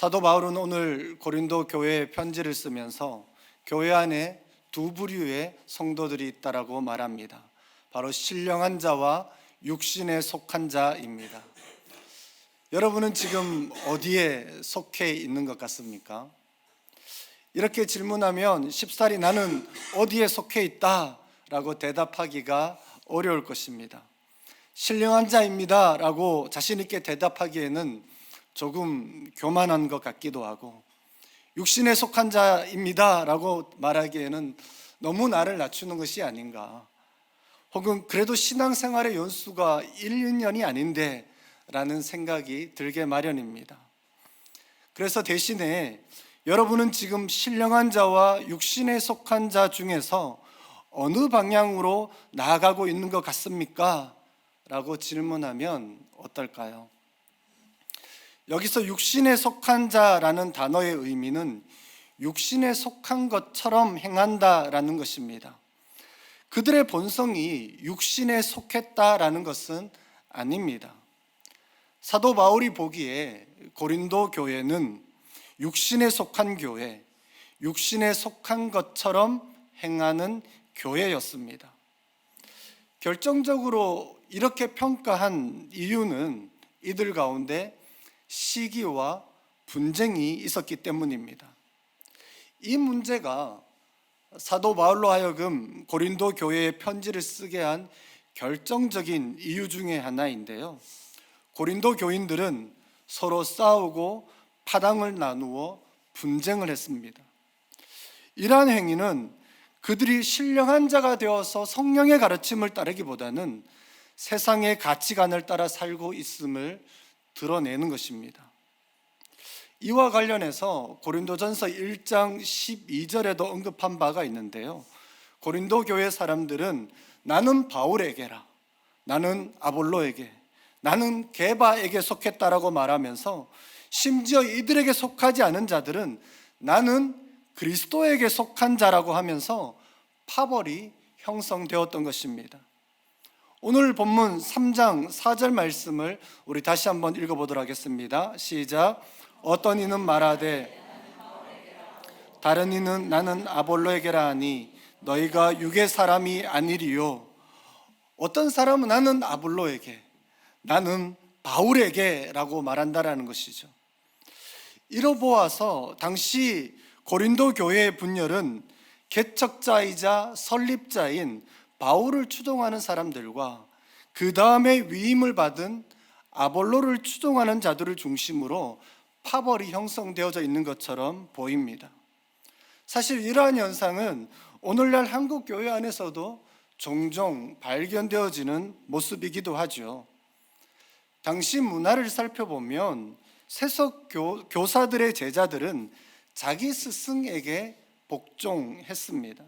사도 바울은 오늘 고린도 교회에 편지를 쓰면서 교회 안에 두 부류의 성도들이 있다라고 말합니다. 바로 신령한 자와 육신에 속한 자입니다. 여러분은 지금 어디에 속해 있는 것 같습니까? 이렇게 질문하면 쉽사리 나는 어디에 속해 있다 라고 대답하기가 어려울 것입니다. 신령한 자입니다 라고 자신 있게 대답하기에는 조금 교만한 것 같기도 하고, 육신에 속한 자입니다 라고 말하기에는 너무 나를 낮추는 것이 아닌가, 혹은 그래도 신앙생활의 연수가 1, 2년이 아닌데 라는 생각이 들게 마련입니다. 그래서 대신에 여러분은 지금 신령한 자와 육신에 속한 자 중에서 어느 방향으로 나아가고 있는 것 같습니까? 라고 질문하면 어떨까요? 여기서 육신에 속한 자라는 단어의 의미는 육신에 속한 것처럼 행한다라는 것입니다. 그들의 본성이 육신에 속했다라는 것은 아닙니다. 사도 바울이 보기에 고린도 교회는 육신에 속한 교회, 육신에 속한 것처럼 행하는 교회였습니다. 결정적으로 이렇게 평가한 이유는 이들 가운데 시기와 분쟁이 있었기 때문입니다. 이 문제가 사도 바울로 하여금 고린도 교회에 편지를 쓰게 한 결정적인 이유 중에 하나인데요, 고린도 교인들은 서로 싸우고 파당을 나누어 분쟁을 했습니다. 이러한 행위는 그들이 신령한 자가 되어서 성령의 가르침을 따르기보다는 세상의 가치관을 따라 살고 있음을 드러내는 것입니다. 이와 관련해서 고린도전서 1장 12절에도 언급한 바가 있는데요, 고린도 교회 사람들은 나는 바울에게라, 나는 아볼로에게, 나는 게바에게 속했다라고 말하면서 심지어 이들에게 속하지 않은 자들은 나는 그리스도에게 속한 자라고 하면서 파벌이 형성되었던 것입니다. 오늘 본문 3장 4절 말씀을 우리 다시 한번 읽어보도록 하겠습니다. 시작. 어떤 이는 말하되 다른 이는 나는 아볼로에게라 하니 너희가 육의 사람이 아니리요. 어떤 사람은 나는 아볼로에게, 나는 바울에게 라고 말한다라는 것이죠. 이로 보아서 당시 고린도 교회의 분열은 개척자이자 설립자인 바울을 추종하는 사람들과 그 다음에 위임을 받은 아볼로를 추종하는 자들을 중심으로 파벌이 형성되어져 있는 것처럼 보입니다. 사실 이러한 현상은 오늘날 한국 교회 안에서도 종종 발견되어지는 모습이기도 하죠. 당시 문화를 살펴보면 세속 교사들의 제자들은 자기 스승에게 복종했습니다.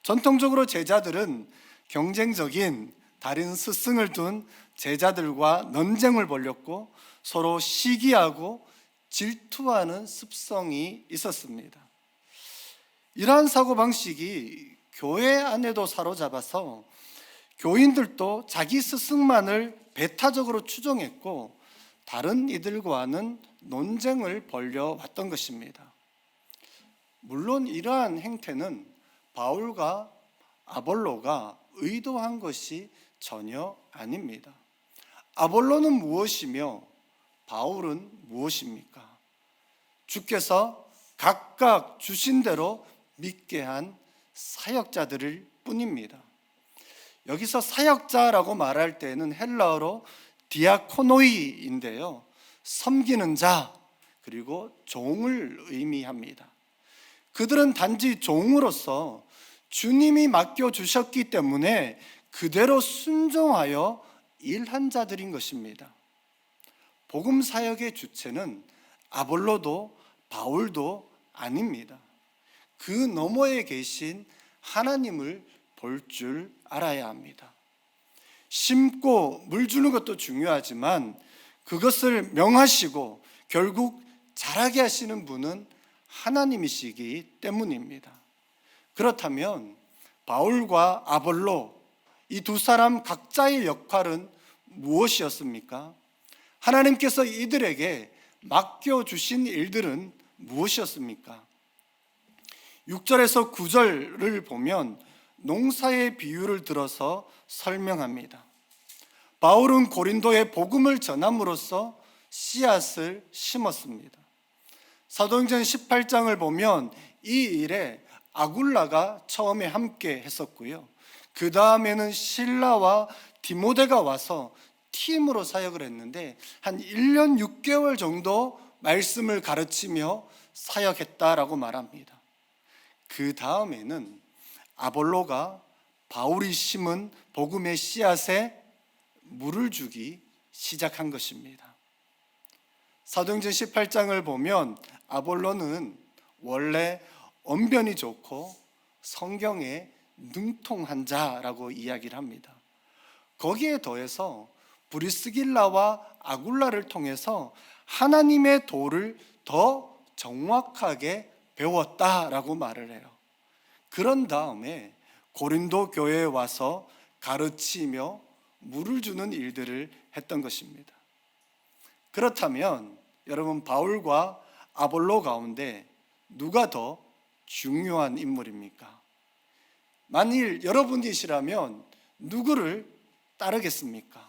전통적으로 제자들은 경쟁적인 다른 스승을 둔 제자들과 논쟁을 벌였고 서로 시기하고 질투하는 습성이 있었습니다. 이러한 사고방식이 교회 안에도 사로잡아서 교인들도 자기 스승만을 배타적으로 추종했고 다른 이들과는 논쟁을 벌여왔던 것입니다. 물론 이러한 행태는 바울과 아볼로가 의도한 것이 전혀 아닙니다. 아볼로는 무엇이며 바울은 무엇입니까? 주께서 각각 주신 대로 믿게 한 사역자들일 뿐입니다. 여기서 사역자라고 말할 때는 헬라어로 디아코노이인데요, 섬기는 자 그리고 종을 의미합니다. 그들은 단지 종으로서 주님이 맡겨주셨기 때문에 그대로 순종하여 일한 자들인 것입니다. 복음 사역의 주체는 아볼로도 바울도 아닙니다. 그 너머에 계신 하나님을 볼 줄 알아야 합니다. 심고 물 주는 것도 중요하지만 그것을 명하시고 결국 자라게 하시는 분은 하나님이시기 때문입니다. 그렇다면 바울과 아볼로, 이 두 사람 각자의 역할은 무엇이었습니까? 하나님께서 이들에게 맡겨주신 일들은 무엇이었습니까? 6절에서 9절을 보면 농사의 비유를 들어서 설명합니다. 바울은 고린도에 복음을 전함으로써 씨앗을 심었습니다. 사도행전 18장을 보면 이 일에 아굴라가 처음에 함께 했었고요. 그 다음에는 실라와 디모데가 와서 팀으로 사역을 했는데 한 1년 6개월 정도 말씀을 가르치며 사역했다라고 말합니다. 그 다음에는 아볼로가 바울이 심은 복음의 씨앗에 물을 주기 시작한 것입니다. 사도행전 18장을 보면 아볼로는 원래 언변이 좋고 성경에 능통한 자라고 이야기를 합니다. 거기에 더해서 브리스길라와 아굴라를 통해서 하나님의 도를 더 정확하게 배웠다라고 말을 해요. 그런 다음에 고린도 교회에 와서 가르치며 물을 주는 일들을 했던 것입니다. 그렇다면 여러분, 바울과 아볼로 가운데 누가 더 중요한 인물입니까? 만일 여러분이시라면 누구를 따르겠습니까?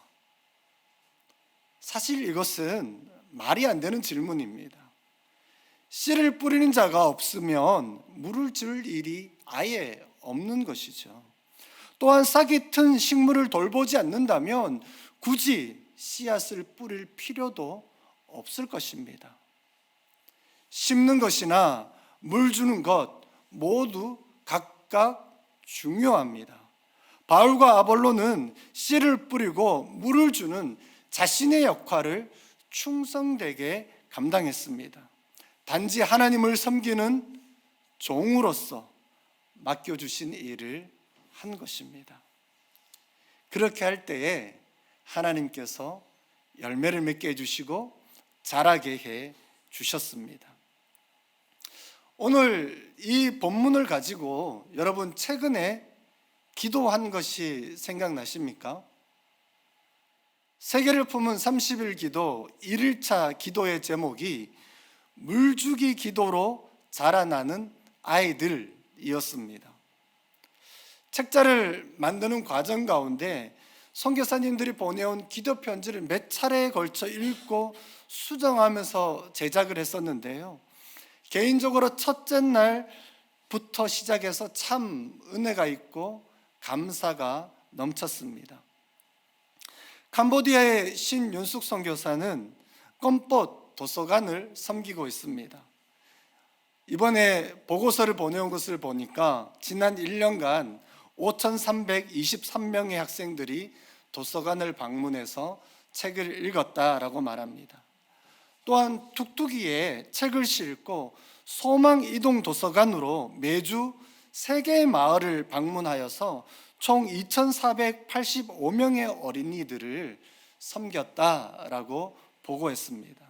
사실 이것은 말이 안 되는 질문입니다. 씨를 뿌리는 자가 없으면 물을 줄 일이 아예 없는 것이죠. 또한 싹이 튼 식물을 돌보지 않는다면 굳이 씨앗을 뿌릴 필요도 없을 것입니다. 심는 것이나 물 주는 것 모두 각각 중요합니다. 바울과 아볼로는 씨를 뿌리고 물을 주는 자신의 역할을 충성되게 감당했습니다. 단지 하나님을 섬기는 종으로서 맡겨주신 일을 한 것입니다. 그렇게 할 때에 하나님께서 열매를 맺게 해주시고 자라게 해 주셨습니다. 오늘 이 본문을 가지고 여러분 최근에 기도한 것이 생각나십니까? 세계를 품은 30일 기도 1일차 기도의 제목이 물주기 기도로 자라나는 아이들이었습니다. 책자를 만드는 과정 가운데 선교사님들이 보내온 기도 편지를 몇 차례에 걸쳐 읽고 수정하면서 제작을 했었는데요. 개인적으로 첫째 날부터 시작해서 참 은혜가 있고 감사가 넘쳤습니다. 캄보디아의 신윤숙 선교사는 껌봇 도서관을 섬기고 있습니다. 이번에 보고서를 보내온 것을 보니까 지난 1년간 5,323명의 학생들이 도서관을 방문해서 책을 읽었다라고 말합니다. 또한 툭툭이에 책을 싣고 소망 이동 도서관으로 매주 3개의 마을을 방문하여서 총 2,485명의 어린이들을 섬겼다라고 보고했습니다.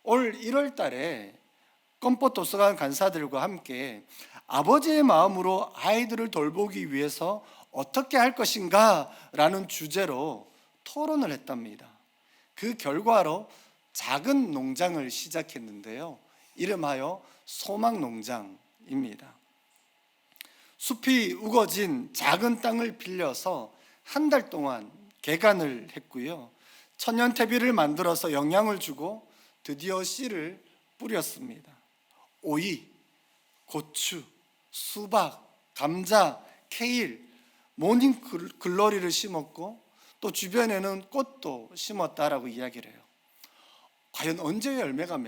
올 1월 달에 껌봇 도서관 간사들과 함께 아버지의 마음으로 아이들을 돌보기 위해서 어떻게 할 것인가 라는 주제로 토론을 했답니다. 그 결과로 작은 농장을 시작했는데요. 이름하여 소망농장입니다. 숲이 우거진 작은 땅을 빌려서 한 달 동안 개간을 했고요. 천연태비를 만들어서 영양을 주고 드디어 씨를 뿌렸습니다. 오이, 고추, 수박, 감자, 케일, 모닝글로리를 심었고 또 주변에는 꽃도 심었다라고 이야기를 해요. 과연 언제 열매가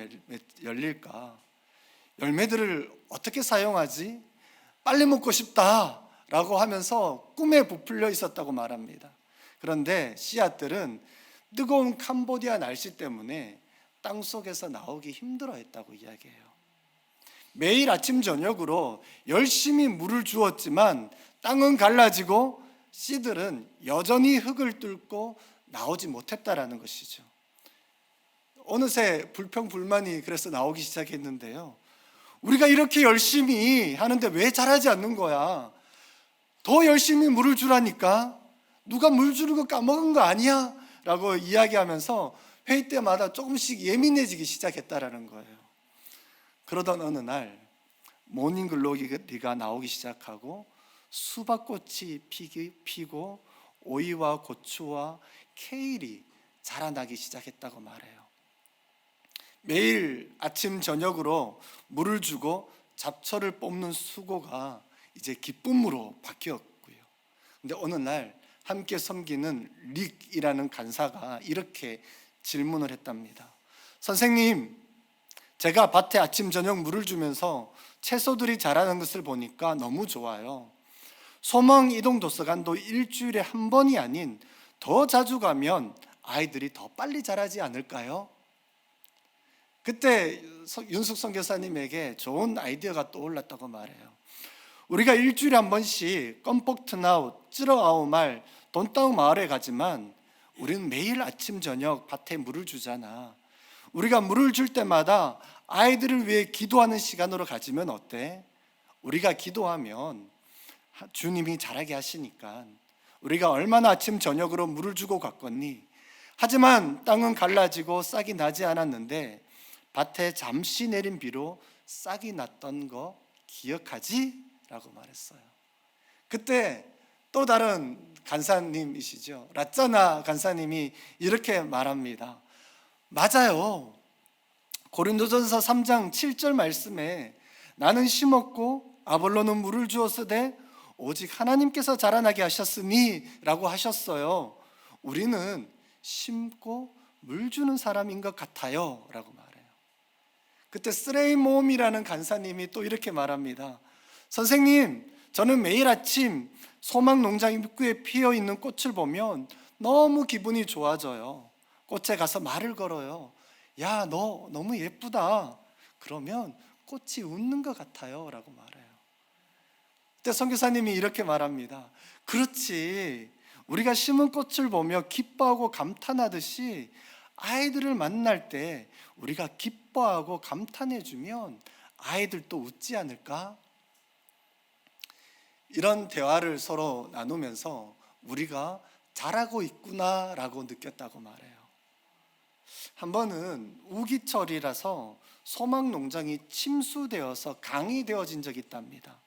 열릴까? 열매들을 어떻게 사용하지? 빨리 먹고 싶다라고 하면서 꿈에 부풀려 있었다고 말합니다. 그런데 씨앗들은 뜨거운 캄보디아 날씨 때문에 땅속에서 나오기 힘들어했다고 이야기해요. 매일 아침 저녁으로 열심히 물을 주었지만 땅은 갈라지고 씨들은 여전히 흙을 뚫고 나오지 못했다라는 것이죠. 어느새 불평불만이 그래서 나오기 시작했는데요. 우리가 이렇게 열심히 하는데 왜 자라지 않는 거야? 더 열심히 물을 주라니까. 누가 물 주는 거 까먹은 거 아니야? 라고 이야기하면서 회의 때마다 조금씩 예민해지기 시작했다라는 거예요. 그러던 어느 날 모닝글로리가 나오기 시작하고 수박꽃이 피고 오이와 고추와 케일이 자라나기 시작했다고 말해요. 매일 아침 저녁으로 물을 주고 잡초를 뽑는 수고가 이제 기쁨으로 바뀌었고요. 근데 어느 날 함께 섬기는 릭이라는 간사가 이렇게 질문을 했답니다. 선생님, 제가 밭에 아침 저녁 물을 주면서 채소들이 자라는 것을 보니까 너무 좋아요. 소망 이동 도서관도 일주일에 한 번이 아닌 더 자주 가면 아이들이 더 빨리 자라지 않을까요? 그때 윤숙 선교사님에게 좋은 아이디어가 떠올랐다고 말해요. 우리가 일주일에 한 번씩 껌뻑트나우, 찌러아우말, 돈따우 마을에 가지만 우리는 매일 아침 저녁 밭에 물을 주잖아. 우리가 물을 줄 때마다 아이들을 위해 기도하는 시간으로 가지면 어때? 우리가 기도하면 주님이 자라게 하시니까 우리가 얼마나 아침 저녁으로 물을 주고 갔겠니? 하지만 땅은 갈라지고 싹이 나지 않았는데 밭에 잠시 내린 비로 싹이 났던 거 기억하지? 라고 말했어요. 그때 또 다른 간사님이시죠, 라짜나 간사님이 이렇게 말합니다. 맞아요. 고린도전서 3장 7절 말씀에 나는 심었고 아볼로는 물을 주었으되 오직 하나님께서 자라나게 하셨으니 라고 하셨어요. 우리는 심고 물 주는 사람인 것 같아요 라고 말해요. 그때 스레이몸이라는 간사님이 또 이렇게 말합니다. 선생님, 저는 매일 아침 소망농장 입구에 피어있는 꽃을 보면 너무 기분이 좋아져요. 꽃에 가서 말을 걸어요. 야, 너 너무 예쁘다. 그러면 꽃이 웃는 것 같아요 라고 말해요. 그때 선교사님이 이렇게 말합니다. 그렇지, 우리가 심은 꽃을 보며 기뻐하고 감탄하듯이 아이들을 만날 때 우리가 기뻐하고 감탄해주면 아이들도 웃지 않을까? 이런 대화를 서로 나누면서 우리가 잘하고 있구나라고 느꼈다고 말해요. 한 번은 우기철이라서 소망농장이 침수되어서 강이 되어진 적이 있답니다.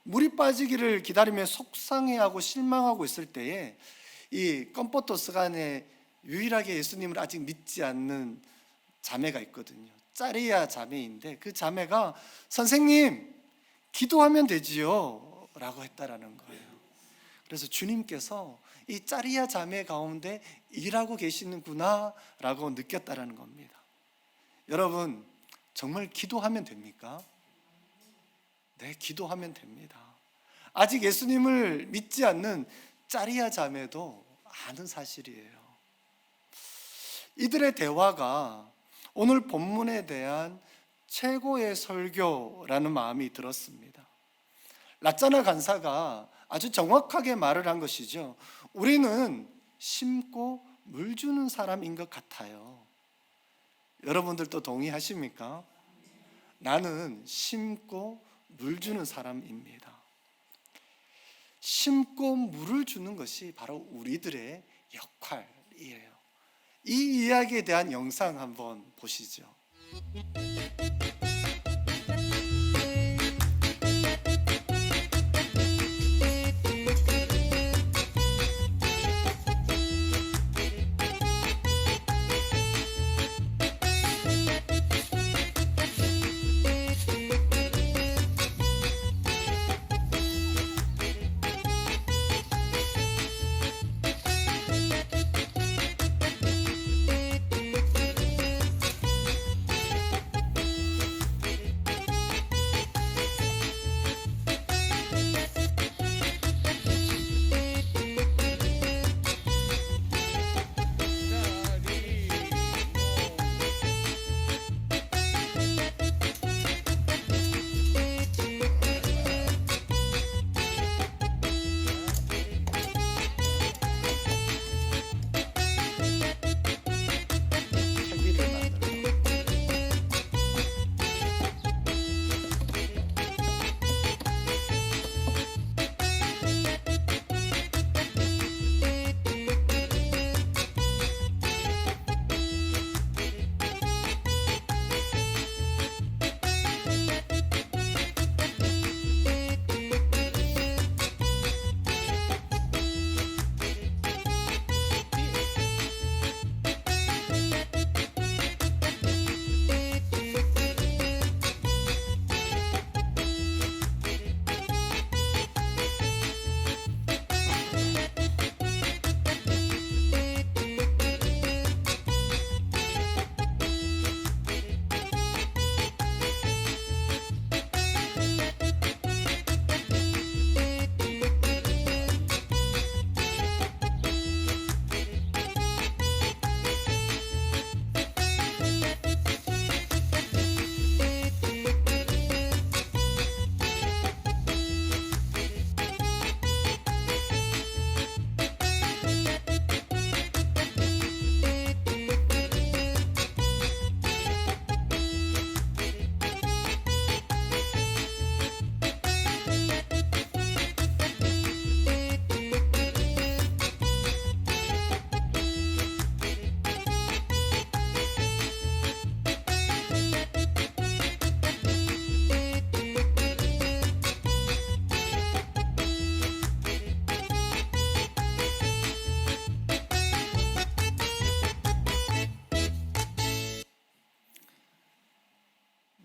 물이 빠지기를 기다리며 속상해하고 실망하고 있을 때에 이 껌포토스간에 유일하게 예수님을 아직 믿지 않는 자매가 있거든요. 짜리야 자매인데 그 자매가 선생님, 기도하면 되지요 라고 했다라는 거예요. 그래서 주님께서 이 짜리야 자매 가운데 일하고 계시는구나 라고 느꼈다라는 겁니다. 여러분, 정말 기도하면 됩니까? 네, 기도하면 됩니다. 아직 예수님을 믿지 않는 짜리야 자매도 아는 사실이에요. 이들의 대화가 오늘 본문에 대한 최고의 설교라는 마음이 들었습니다. 라짜나 간사가 아주 정확하게 말을 한 것이죠. 우리는 심고 물 주는 사람인 것 같아요. 여러분들도 동의하십니까? 나는 심고 물 주는 사람입니다. 심고 물을 주는 것이 바로 우리들의 역할이에요. 이 이야기에 대한 영상 한번 보시죠.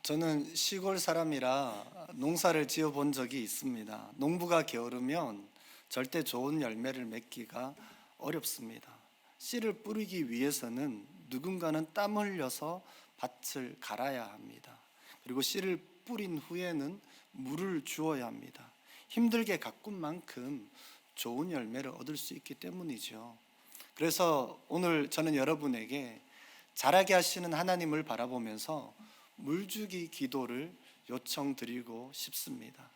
저는 시골 사람이라 농사를 지어 본 적이 있습니다. 농부가 게으르면 절대 좋은 열매를 맺기가 어렵습니다. 씨를 뿌리기 위해서는 누군가는 땀 흘려서 밭을 갈아야 합니다. 그리고 씨를 뿌린 후에는 물을 주어야 합니다. 힘들게 가꾼 만큼 좋은 열매를 얻을 수 있기 때문이죠. 그래서 오늘 저는 여러분에게 자라게 하시는 하나님을 바라보면서 물주기 기도를 요청드리고 싶습니다.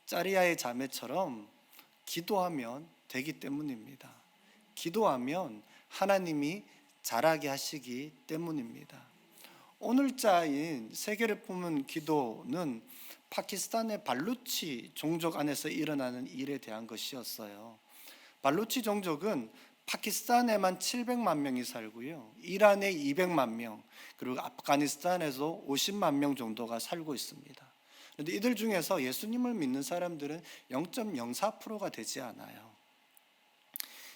짜리아의 자매처럼 기도하면 되기 때문입니다. 기도하면 하나님이 자라게 하시기 때문입니다. 오늘자인 세계를 품은 기도는 파키스탄의 발루치 종족 안에서 일어나는 일에 대한 것이었어요. 발루치 종족은 파키스탄에만 700만 명이 살고요, 이란에 200만 명, 그리고 아프가니스탄에서 50만 명 정도가 살고 있습니다. 그런데 이들 중에서 예수님을 믿는 사람들은 0.04%가 되지 않아요.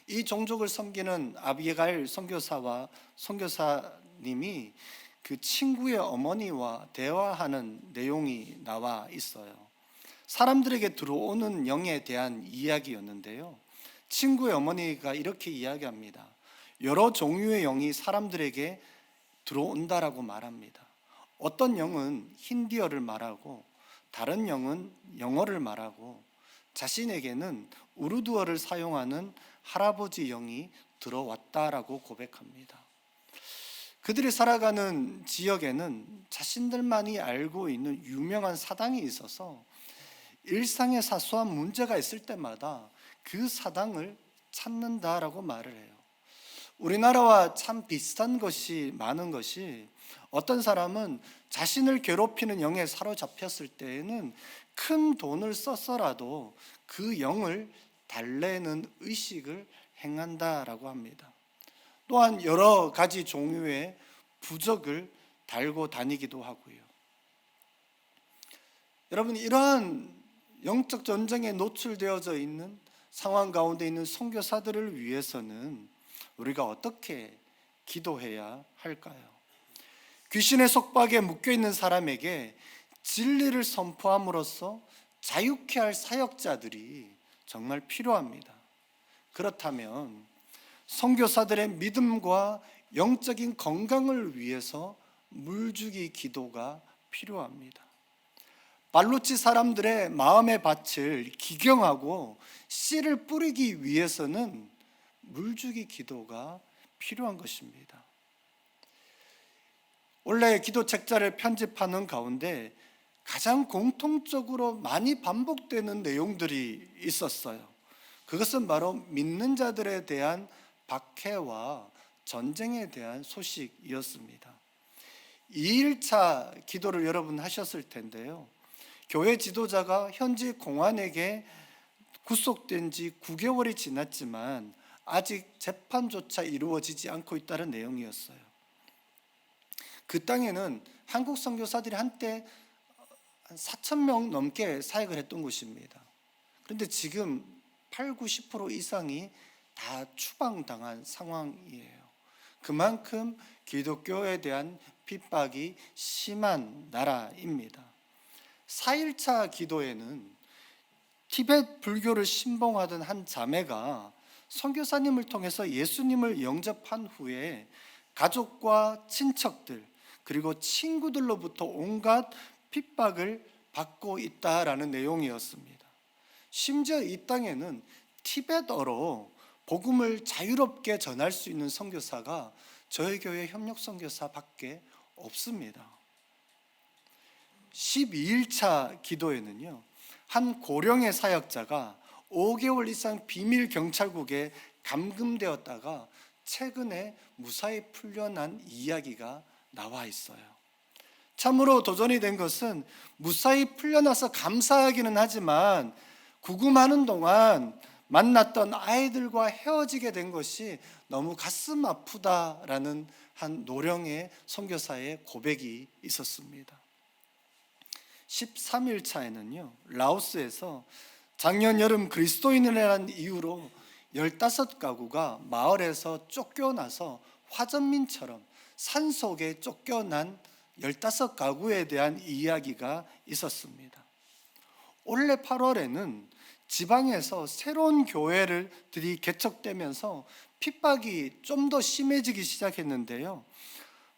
이 종족을 섬기는 아비가일 선교사와 선교사님이 그 친구의 어머니와 대화하는 내용이 나와 있어요. 사람들에게 들어오는 영에 대한 이야기였는데요, 친구의 어머니가 이렇게 이야기합니다. 여러 종류의 영이 사람들에게 들어온다라고 말합니다. 어떤 영은 힌디어를 말하고, 다른 영은 영어를 말하고, 자신에게는 우르두어를 사용하는 할아버지 영이 들어왔다라고 고백합니다. 그들이 살아가는 지역에는 자신들만이 알고 있는 유명한 사당이 있어서 일상에 사소한 문제가 있을 때마다 그 사당을 찾는다라고 말을 해요. 우리나라와 참 비슷한 것이 많은 것이, 어떤 사람은 자신을 괴롭히는 영에 사로잡혔을 때에는 큰 돈을 썼어라도 그 영을 달래는 의식을 행한다라고 합니다. 또한 여러 가지 종류의 부적을 달고 다니기도 하고요. 여러분, 이러한 영적 전쟁에 노출되어져 있는 상황 가운데 있는 선교사들을 위해서는 우리가 어떻게 기도해야 할까요? 귀신의 속박에 묶여 있는 사람에게 진리를 선포함으로써 자유케 할 사역자들이 정말 필요합니다. 그렇다면 선교사들의 믿음과 영적인 건강을 위해서 물주기 기도가 필요합니다. 발루치 사람들의 마음의 밭을 기경하고 씨를 뿌리기 위해서는 물주기 기도가 필요한 것입니다. 원래 기도 책자를 편집하는 가운데 가장 공통적으로 많이 반복되는 내용들이 있었어요. 그것은 바로 믿는 자들에 대한 박해와 전쟁에 대한 소식이었습니다. 2일차 기도를 여러분 하셨을 텐데요, 교회 지도자가 현지 공안에게 구속된 지 9개월이 지났지만 아직 재판조차 이루어지지 않고 있다는 내용이었어요. 그 땅에는 한국 선교사들이 한때 4,000명 넘게 사역을 했던 곳입니다. 그런데 지금 80-90% 이상이 다 추방당한 상황이에요. 그만큼 기독교에 대한 핍박이 심한 나라입니다. 4일차 기도에는 티베트 불교를 신봉하던 한 자매가 선교사님을 통해서 예수님을 영접한 후에 가족과 친척들 그리고 친구들로부터 온갖 핍박을 받고 있다라는 내용이었습니다. 심지어 이 땅에는 티베트어로 복음을 자유롭게 전할 수 있는 선교사가 저희 교회 협력 선교사밖에 없습니다. 12일차 기도에는요, 한 고령의 사역자가 5개월 이상 비밀 경찰국에 감금되었다가 최근에 무사히 풀려난 이야기가 나와 있어요. 참으로 도전이 된 것은 무사히 풀려나서 감사하기는 하지만 구금하는 동안 만났던 아이들과 헤어지게 된 것이 너무 가슴 아프다라는 한 노령의 선교사의 고백이 있었습니다. 13일차에는요, 라오스에서 작년 여름 그리스도인이라는 이유로 15가구가 마을에서 쫓겨나서 화전민처럼 산속에 쫓겨난 15가구에 대한 이야기가 있었습니다. 올해 8월에는 지방에서 새로운 교회들이 개척되면서 핍박이 좀 더 심해지기 시작했는데요.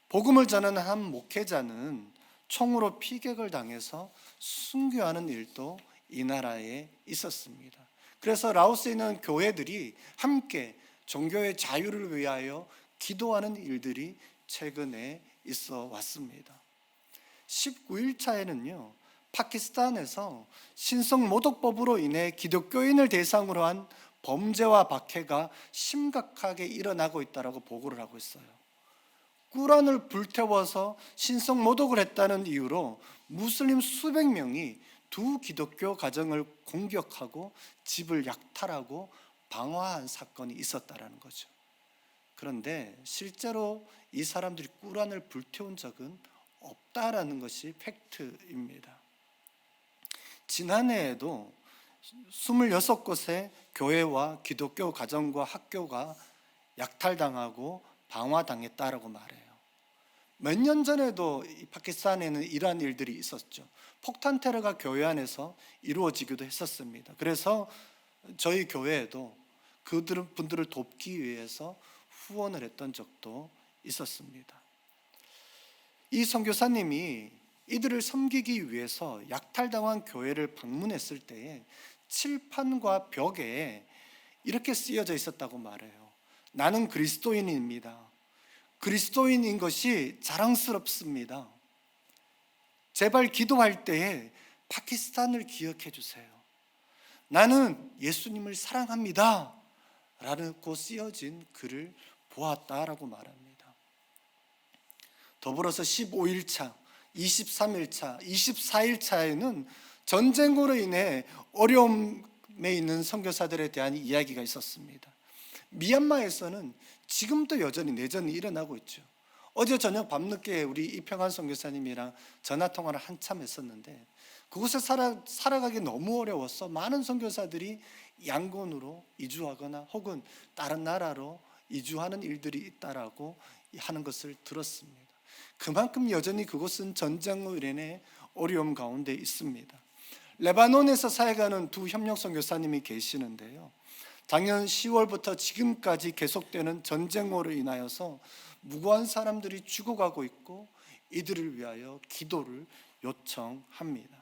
복음을 전하는 한 목회자는 총으로 피격을 당해서 순교하는 일도 이 나라에 있었습니다. 그래서 라오스에 있는 교회들이 함께 종교의 자유를 위하여 기도하는 일들이 최근에 있어 왔습니다. 19일차에는요, 파키스탄에서 신성 모독법으로 인해 기독교인을 대상으로 한 범죄와 박해가 심각하게 일어나고 있다고 보고를 하고 있어요. 꾸란을 불태워서 신성 모독을 했다는 이유로 무슬림 수백 명이 두 기독교 가정을 공격하고 집을 약탈하고 방화한 사건이 있었다라는 거죠. 그런데 실제로 이 사람들이 꾸란을 불태운 적은 없다라는 것이 팩트입니다. 지난해에도 26곳의 교회와 기독교 가정과 학교가 약탈당하고 방화당했다라고 말해요. 몇 년 전에도 이 파키스탄에는 이러한 일들이 있었죠. 폭탄 테러가 교회 안에서 이루어지기도 했었습니다. 그래서 저희 교회에도 분들을 돕기 위해서 후원을 했던 적도 있었습니다. 이 선교사님이 이들을 섬기기 위해서 약탈당한 교회를 방문했을 때에 칠판과 벽에 이렇게 쓰여져 있었다고 말해요. 나는 그리스도인입니다. 그리스도인인 것이 자랑스럽습니다. 제발 기도할 때에 파키스탄을 기억해 주세요. 나는 예수님을 사랑합니다. 라고 쓰여진 글을 보았다라고 말합니다. 더불어서 15일차, 23일차, 24일차에는 전쟁으로 인해 어려움에 있는 선교사들에 대한 이야기가 있었습니다. 미얀마에서는 지금도 여전히 내전이 일어나고 있죠. 어제 저녁 밤늦게 우리 이평환 선교사님이랑 전화통화를 한참 했었는데 그곳에 살아가기 너무 어려워서 많은 선교사들이 양곤으로 이주하거나 혹은 다른 나라로 이주하는 일들이 있다라고 하는 것을 들었습니다. 그만큼 여전히 그곳은 전쟁으로 인해 어려움 가운데 있습니다. 레바논에서 사역하는 두 협력 선교사님이 계시는데요. 작년 10월부터 지금까지 계속되는 전쟁으로 인하여서 무고한 사람들이 죽어가고 있고 이들을 위하여 기도를 요청합니다.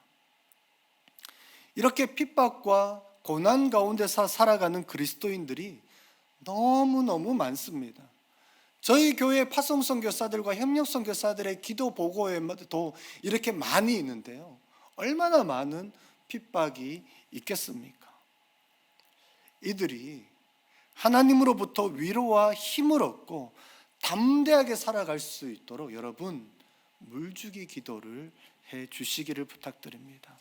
이렇게 핍박과 고난 가운데서 살아가는 그리스도인들이 너무너무 많습니다. 저희 교회 파송 선교사들과 협력 선교사들의 기도 보고에도 이렇게 많이 있는데요. 얼마나 많은 핍박이 있겠습니까? 이들이 하나님으로부터 위로와 힘을 얻고 담대하게 살아갈 수 있도록 여러분 물주기 기도를 해 주시기를 부탁드립니다.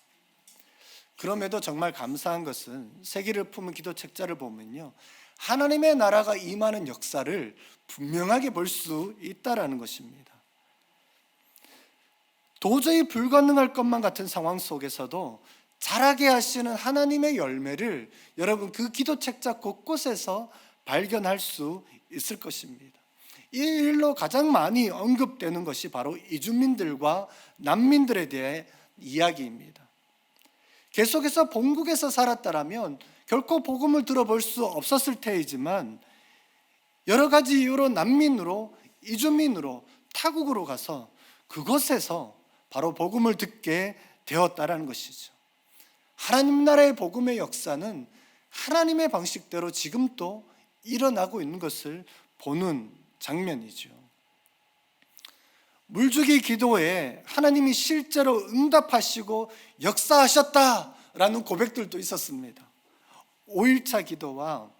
그럼에도 정말 감사한 것은 세기를 품은 기도 책자를 보면요, 하나님의 나라가 임하는 역사를 분명하게 볼 수 있다라는 것입니다. 도저히 불가능할 것만 같은 상황 속에서도 자라게 하시는 하나님의 열매를 여러분 그 기도 책자 곳곳에서 발견할 수 있을 것입니다. 이 일로 가장 많이 언급되는 것이 바로 이주민들과 난민들에 대해 이야기입니다. 계속해서 본국에서 살았다라면 결코 복음을 들어볼 수 없었을 테이지만 여러 가지 이유로 난민으로 이주민으로 타국으로 가서 그곳에서 바로 복음을 듣게 되었다라는 것이죠. 하나님 나라의 복음의 역사는 하나님의 방식대로 지금도 일어나고 있는 것을 보는 장면이죠. 물주기 기도에 하나님이 실제로 응답하시고 역사하셨다라는 고백들도 있었습니다. 5일차 기도와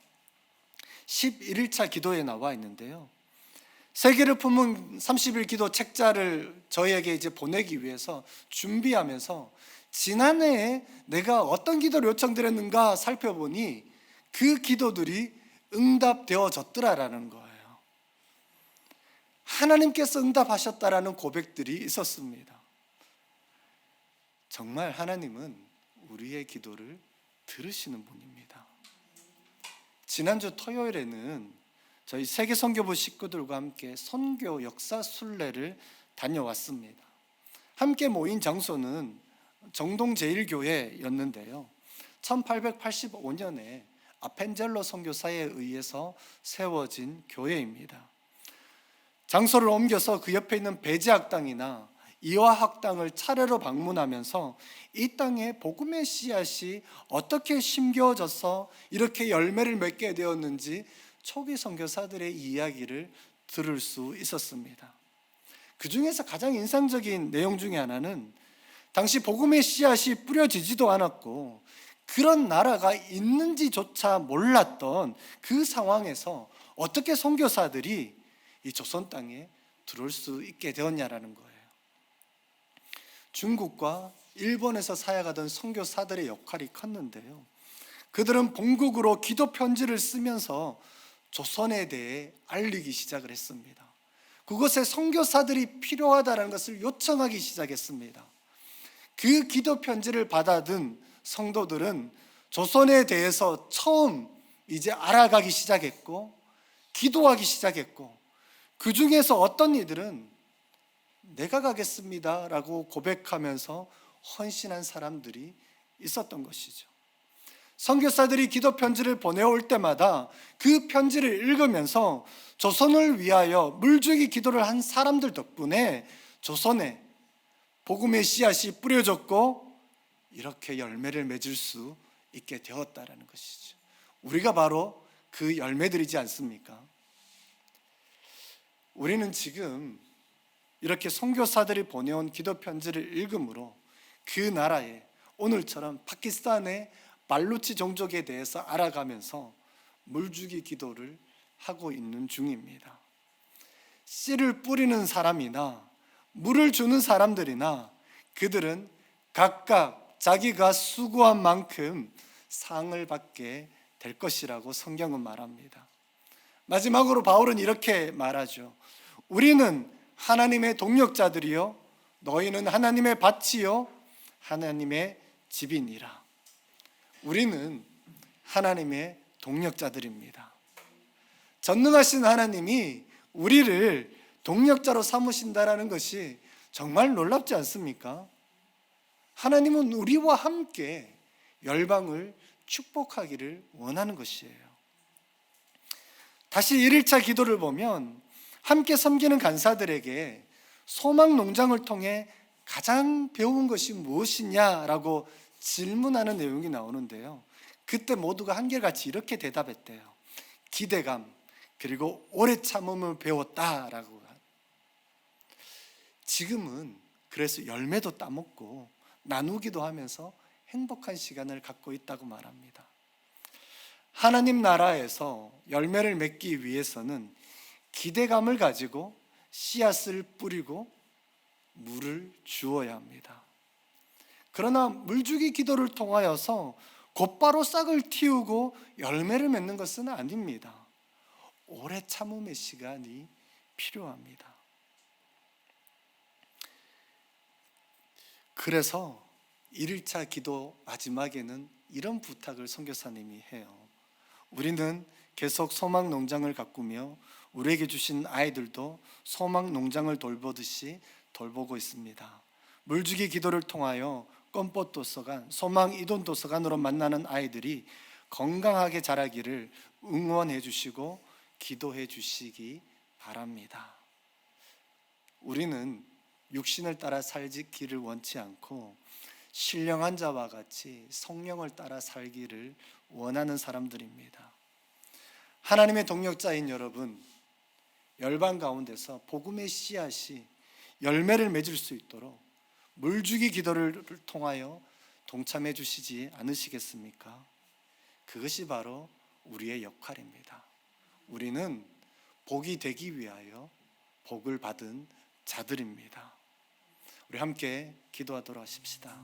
11일차 기도에 나와 있는데요. 세계를 품은 30일 기도 책자를 저희에게 이제 보내기 위해서 준비하면서 지난해에 내가 어떤 기도를 요청드렸는가 살펴보니 그 기도들이 응답되어졌더라라는 거예요. 하나님께서 응답하셨다라는 고백들이 있었습니다. 정말 하나님은 우리의 기도를 들으시는 분입니다. 지난주 토요일에는 저희 세계선교부 식구들과 함께 선교 역사 순례를 다녀왔습니다. 함께 모인 장소는 정동제일교회였는데요. 1885년에 아펜젤로 선교사에 의해서 세워진 교회입니다. 장소를 옮겨서 그 옆에 있는 배제학당이나 이화학당을 차례로 방문하면서 이 땅에 복음의 씨앗이 어떻게 심겨져서 이렇게 열매를 맺게 되었는지 초기 선교사들의 이야기를 들을 수 있었습니다. 그 중에서 가장 인상적인 내용 중에 하나는 당시 복음의 씨앗이 뿌려지지도 않았고 그런 나라가 있는지조차 몰랐던 그 상황에서 어떻게 선교사들이 이 조선 땅에 들어올 수 있게 되었냐라는 거예요. 중국과 일본에서 사역하던 선교사들의 역할이 컸는데요. 그들은 본국으로 기도 편지를 쓰면서 조선에 대해 알리기 시작을 했습니다. 그곳에 선교사들이 필요하다는 것을 요청하기 시작했습니다. 그 기도 편지를 받아든 성도들은 조선에 대해서 처음 이제 알아가기 시작했고 기도하기 시작했고, 그 중에서 어떤 이들은 내가 가겠습니다 라고 고백하면서 헌신한 사람들이 있었던 것이죠. 선교사들이 기도 편지를 보내올 때마다 그 편지를 읽으면서 조선을 위하여 물주기 기도를 한 사람들 덕분에 조선에 복음의 씨앗이 뿌려졌고 이렇게 열매를 맺을 수 있게 되었다라는 것이죠. 우리가 바로 그 열매들이지 않습니까? 우리는 지금 이렇게 선교사들이 보내온 기도 편지를 읽음으로 그 나라에 오늘처럼 파키스탄의 발루치 종족에 대해서 알아가면서 물주기 기도를 하고 있는 중입니다. 씨를 뿌리는 사람이나 물을 주는 사람들이나 그들은 각각 자기가 수고한 만큼 상을 받게 될 것이라고 성경은 말합니다. 마지막으로 바울은 이렇게 말하죠. 우리는 하나님의 동력자들이요 너희는 하나님의 밭이요 하나님의 집이니라. 우리는 하나님의 동력자들입니다. 전능하신 하나님이 우리를 동력자로 삼으신다라는 것이 정말 놀랍지 않습니까? 하나님은 우리와 함께 열방을 축복하기를 원하는 것이에요. 다시 1일차 기도를 보면 함께 섬기는 간사들에게 소망 농장을 통해 가장 배운 것이 무엇이냐라고 질문하는 내용이 나오는데요. 그때 모두가 한결같이 이렇게 대답했대요. 기대감 그리고 오래 참음을 배웠다라고. 지금은 그래서 열매도 따먹고 나누기도 하면서 행복한 시간을 갖고 있다고 말합니다. 하나님 나라에서 열매를 맺기 위해서는 기대감을 가지고 씨앗을 뿌리고 물을 주어야 합니다. 그러나 물주기 기도를 통하여서 곧바로 싹을 틔우고 열매를 맺는 것은 아닙니다. 오래 참음의 시간이 필요합니다. 그래서 1일차 기도 마지막에는 이런 부탁을 선교사님이 해요. 우리는 계속 소망 농장을 가꾸며 우리에게 주신 아이들도 소망 농장을 돌보듯이 돌보고 있습니다. 물주기 기도를 통하여 껌꽃 도서관, 소망 이돈 도서관으로 만나는 아이들이 건강하게 자라기를 응원해 주시고 기도해 주시기 바랍니다. 우리는 육신을 따라 살기를 원치 않고 신령한 자와 같이 성령을 따라 살기를 원하는 사람들입니다. 하나님의 동력자인 여러분, 열방 가운데서 복음의 씨앗이 열매를 맺을 수 있도록 물주기 기도를 통하여 동참해 주시지 않으시겠습니까? 그것이 바로 우리의 역할입니다. 우리는 복이 되기 위하여 복을 받은 자들입니다. 우리 함께 기도하도록 하십시다.